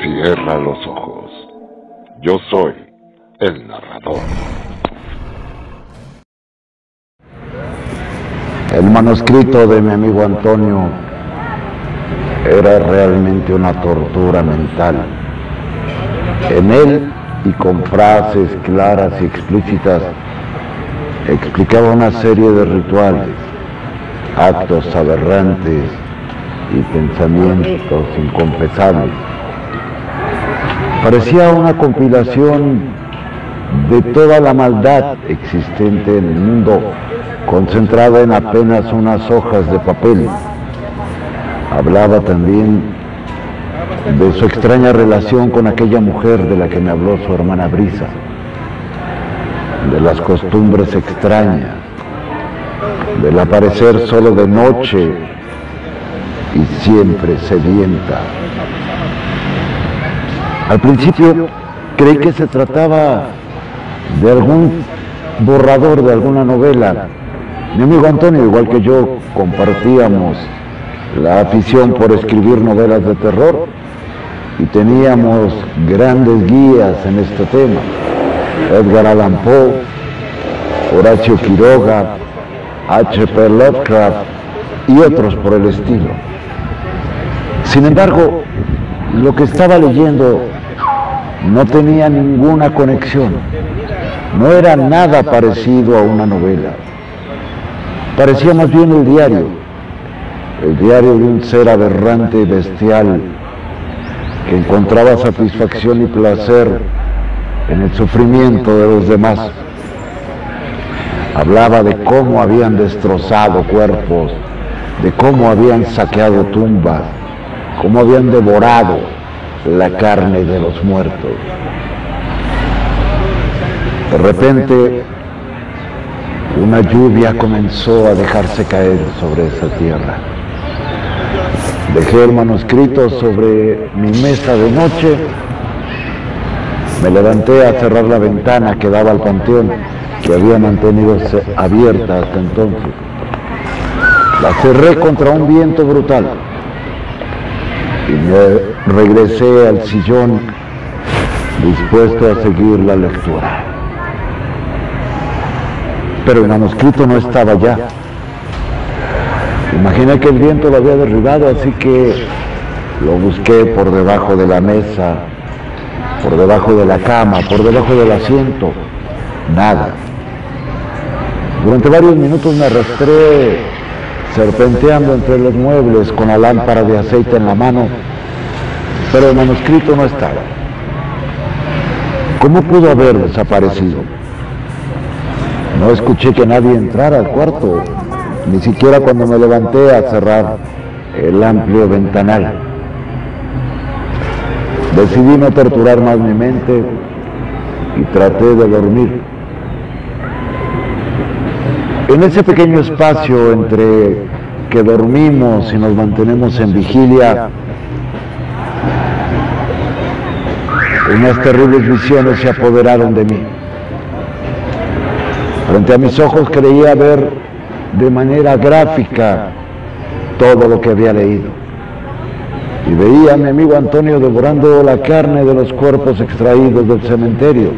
Cierra los ojos. Yo soy el narrador. El manuscrito de mi amigo Antonio era realmente una tortura mental. En él, y con frases claras y explícitas, explicaba una serie de rituales, actos aberrantes y pensamientos inconfesables. Parecía una compilación de toda la maldad existente en el mundo, concentrada en apenas unas hojas de papel. Hablaba también de su extraña relación con aquella mujer de la que me habló su hermana Brisa, de las costumbres extrañas, del aparecer solo de noche y siempre sedienta. Al principio creí que se trataba de algún borrador de alguna novela. Mi amigo Antonio, igual que yo, compartíamos la afición por escribir novelas de terror y teníamos grandes guías en este tema: Edgar Allan Poe, Horacio Quiroga, H.P. Lovecraft y otros por el estilo. Sin embargo, lo que estaba leyendo no tenía ninguna conexión, no era nada parecido a una novela. Parecía más bien el diario de un ser aberrante y bestial que encontraba satisfacción y placer en el sufrimiento de los demás. Hablaba de cómo habían destrozado cuerpos, de cómo habían saqueado tumbas, cómo habían devorado la carne de los muertos. De repente, una lluvia comenzó a dejarse caer sobre esa tierra. Dejé el manuscrito sobre mi mesa de noche, me levanté a cerrar la ventana que daba al panteón, que había mantenido abierta hasta entonces. La cerré contra un viento brutal y me regresé al sillón dispuesto a seguir la lectura. Pero el manuscrito no estaba ya. Imaginé que el viento lo había derribado, así que lo busqué por debajo de la mesa, por debajo de la cama, por debajo del asiento. Nada. Durante varios minutos me arrastré serpenteando entre los muebles con la lámpara de aceite en la mano, pero el manuscrito no estaba. ¿Cómo pudo haber desaparecido? No escuché que nadie entrara al cuarto, ni siquiera cuando me levanté a cerrar el amplio ventanal. Decidí no torturar más mi mente y traté de dormir. En ese pequeño espacio entre que dormimos y nos mantenemos en vigilia, unas terribles visiones se apoderaron de mí. Frente a mis ojos creía ver de manera gráfica todo lo que había leído. Y veía a mi amigo Antonio devorando la carne de los cuerpos extraídos del cementerio.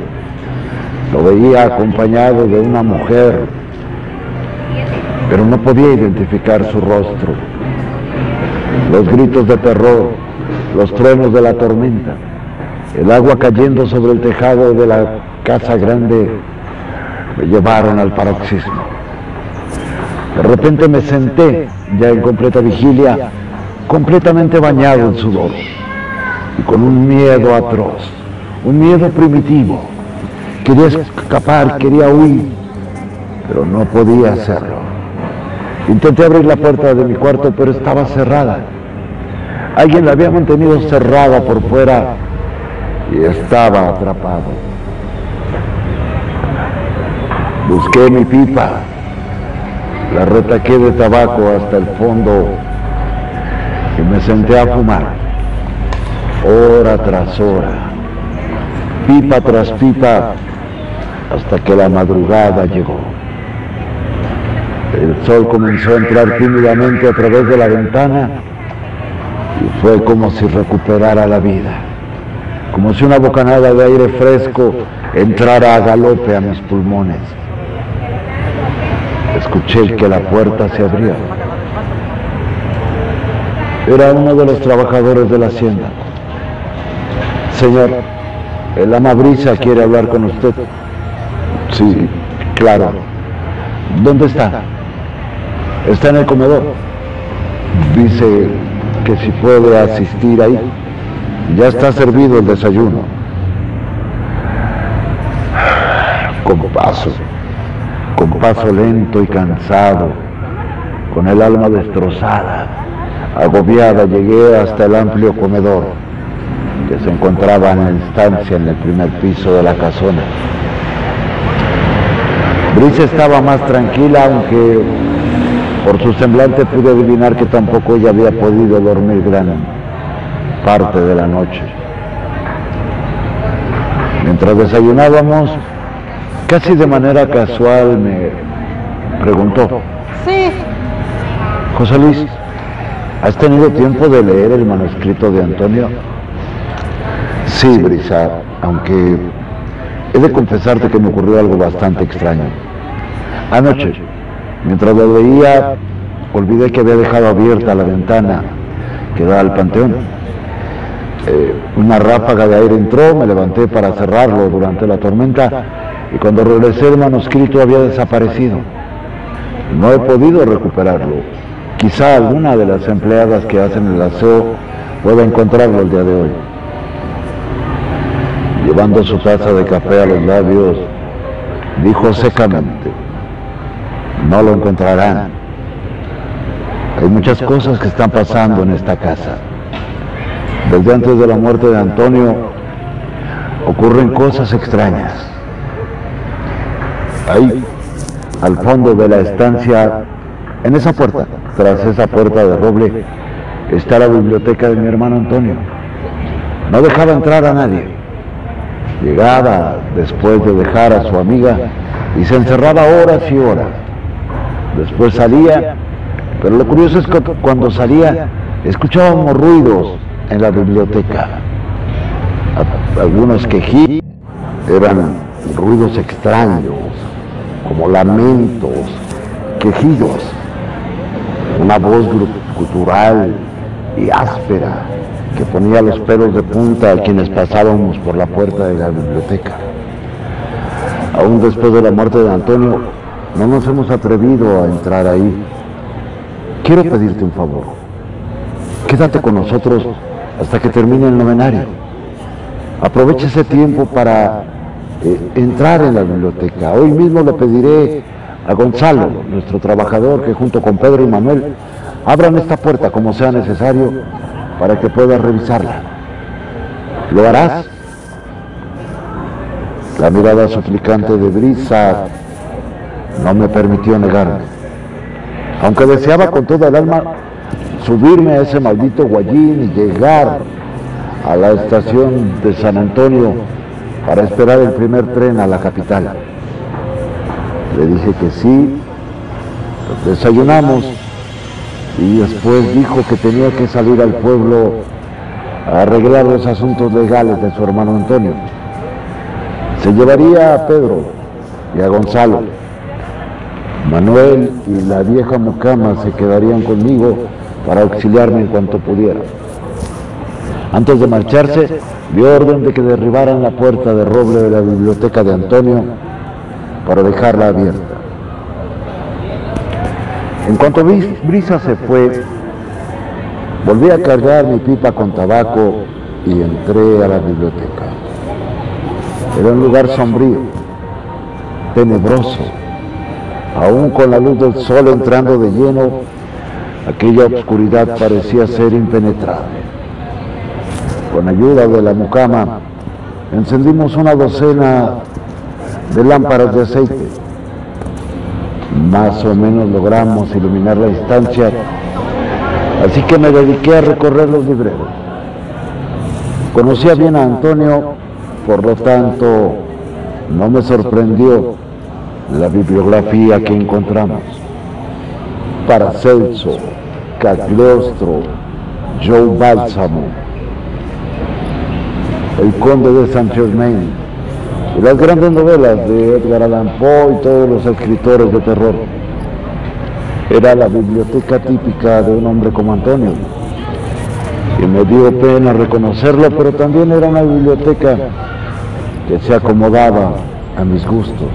Lo veía acompañado de una mujer, pero no podía identificar su rostro. Los gritos de terror, los truenos de la tormenta, el agua cayendo sobre el tejado de la casa grande me llevaron al paroxismo. De repente me senté, ya en completa vigilia, completamente bañado en sudor y con un miedo atroz, un miedo primitivo. Quería escapar, quería huir, pero no podía hacerlo. Intenté abrir la puerta de mi cuarto, pero estaba cerrada. Alguien la había mantenido cerrada por fuera y estaba atrapado. Busqué mi pipa, la retaqué de tabaco hasta el fondo y me senté a fumar, hora tras hora, pipa tras pipa, hasta que la madrugada llegó. El sol comenzó a entrar tímidamente a través de la ventana y fue como si recuperara la vida. como si una bocanada de aire fresco entrara a galope a mis pulmones. Escuché que la puerta se abría. Era uno de los trabajadores de la hacienda. Señor, el ama Brisa quiere hablar con usted. Sí, claro. ¿Dónde está? Está en el comedor. Dice que si puede asistir ahí. Ya está servido el desayuno. Con paso lento y cansado, con el alma destrozada, agobiada, llegué hasta el amplio comedor que se encontraba en la estancia en el primer piso de la casona. Brisa estaba más tranquila, aunque por su semblante pude adivinar que tampoco ella había podido dormir gran parte de la noche. Mientras desayunábamos, casi de manera casual me preguntó: Sí. José Luis, ¿has tenido tiempo de leer el manuscrito de Antonio? Sí, Brisa, aunque he de confesarte que me ocurrió algo bastante extraño. Anoche, mientras lo leía, olvidé que había dejado abierta la ventana que da al panteón. Una ráfaga de aire entró, me levanté para cerrarlo durante la tormenta y cuando regresé el manuscrito había desaparecido. No he podido recuperarlo. Quizá alguna de las empleadas que hacen el aseo pueda encontrarlo el día de hoy. Llevando su taza de café a los labios, dijo secamente: no lo encontrarán. Hay muchas cosas que están pasando en esta casa. Desde antes de la muerte de Antonio ocurren cosas extrañas. Ahí, al fondo de la estancia, en esa puerta, tras esa puerta de roble, está la biblioteca de mi hermano Antonio. No dejaba entrar a nadie. Llegaba después de dejar a su amiga y se encerraba horas y horas. Después salía, pero lo curioso es que cuando salía escuchábamos ruidos en la biblioteca. Algunos quejidos, eran ruidos extraños, como lamentos, quejidos. Una voz gutural y áspera que ponía los pelos de punta a quienes pasábamos por la puerta de la biblioteca. Aún después de la muerte de Antonio, no nos hemos atrevido a entrar ahí. Quiero pedirte un favor. Quédate con nosotros hasta que termine el novenario. Aprovecha ese tiempo para entrar en la biblioteca. Hoy mismo le pediré a Gonzalo, nuestro trabajador, que junto con Pedro y Manuel abran esta puerta como sea necesario para que puedas revisarla. ¿Lo harás? La mirada suplicante de Brisa no me permitió negarme. Aunque deseaba con toda el alma subirme a ese maldito guayín y llegar a la estación de San Antonio para esperar el primer tren a la capital. Le dije que sí, desayunamos y después dijo que tenía que salir al pueblo a arreglar los asuntos legales de su hermano Antonio. Se llevaría a Pedro y a Gonzalo. Manuel y la vieja mucama se quedarían conmigo para auxiliarme en cuanto pudiera. Antes de marcharse, dio orden de que derribaran la puerta de roble de la biblioteca de Antonio para dejarla abierta. En cuanto Brisa se fue, volví a cargar mi pipa con tabaco y entré a la biblioteca. Era un lugar sombrío, tenebroso. Aún con la luz del sol entrando de lleno, aquella oscuridad parecía ser impenetrable. Con ayuda de la mucama, encendimos una docena de lámparas de aceite. Más o menos logramos iluminar la estancia, así que me dediqué a recorrer los libreros. Conocía bien a Antonio, por lo tanto, no me sorprendió la bibliografía que encontramos. Paracelso, Cagliostro, Joe Bálsamo. El Conde de Saint-Germain y las grandes novelas de Edgar Allan Poe y todos los escritores de terror. Era la biblioteca típica de un hombre como Antonio, y me dio pena reconocerlo, pero también era una biblioteca que se acomodaba a mis gustos.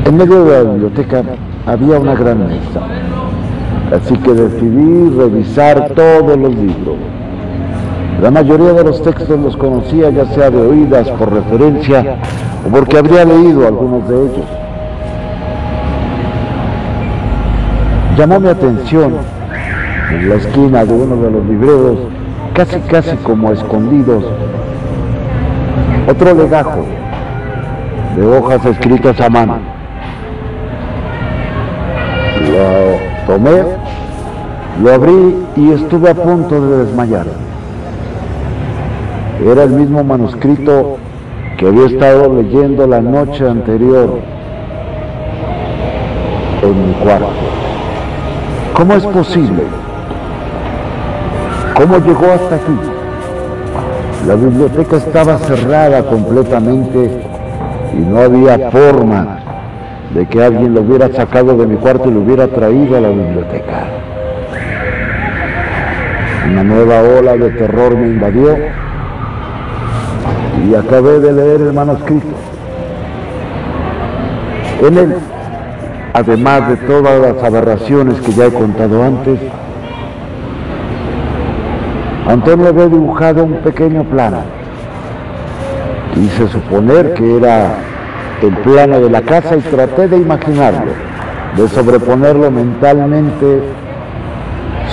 En medio de la biblioteca había una gran mesa, así que decidí revisar todos los libros. La mayoría de los textos los conocía ya sea de oídas, por referencia, o porque habría leído algunos de ellos. Llamó mi atención, en la esquina de uno de los libreros, casi como escondidos, otro legajo de hojas escritas a mano. Lo tomé, lo abrí y estuve a punto de desmayar. Era el mismo manuscrito que había estado leyendo la noche anterior en mi cuarto. ¿Cómo es posible? ¿Cómo llegó hasta aquí? La biblioteca estaba cerrada completamente y no había forma de que alguien lo hubiera sacado de mi cuarto y lo hubiera traído a la biblioteca. Una nueva ola de terror me invadió y acabé de leer el manuscrito. En él, además de todas las aberraciones que ya he contado antes, Antonio había dibujado un pequeño plano. Quise suponer que era el plano de la casa y traté de imaginarlo, de sobreponerlo mentalmente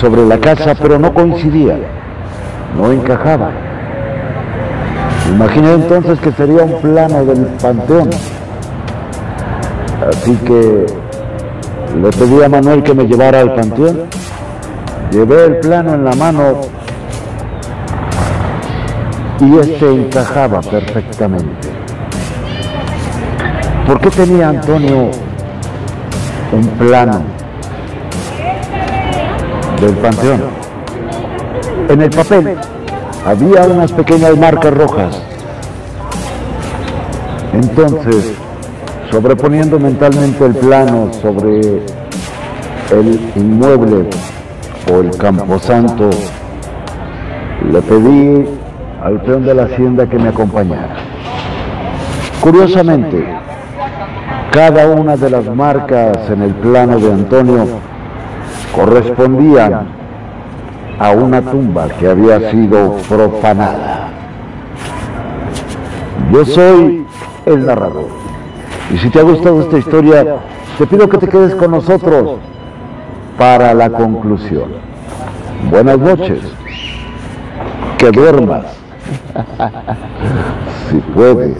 sobre la casa, pero no coincidía, no encajaba. Imaginé entonces que sería un plano del panteón. Así que le pedí a Manuel que me llevara al panteón. Llevé el plano en la mano y este encajaba perfectamente. ¿Por qué tenía Antonio un plano del panteón? En el papel había unas pequeñas marcas rojas. Entonces, sobreponiendo mentalmente el plano sobre el inmueble o el camposanto, le pedí al peón de la hacienda que me acompañara. Curiosamente, cada una de las marcas en el plano de Antonio correspondían a una tumba que había sido profanada. Yo soy el narrador, y si te ha gustado esta historia, te pido que te quedes con nosotros para la conclusión. Buenas noches, que duermas, si puedes.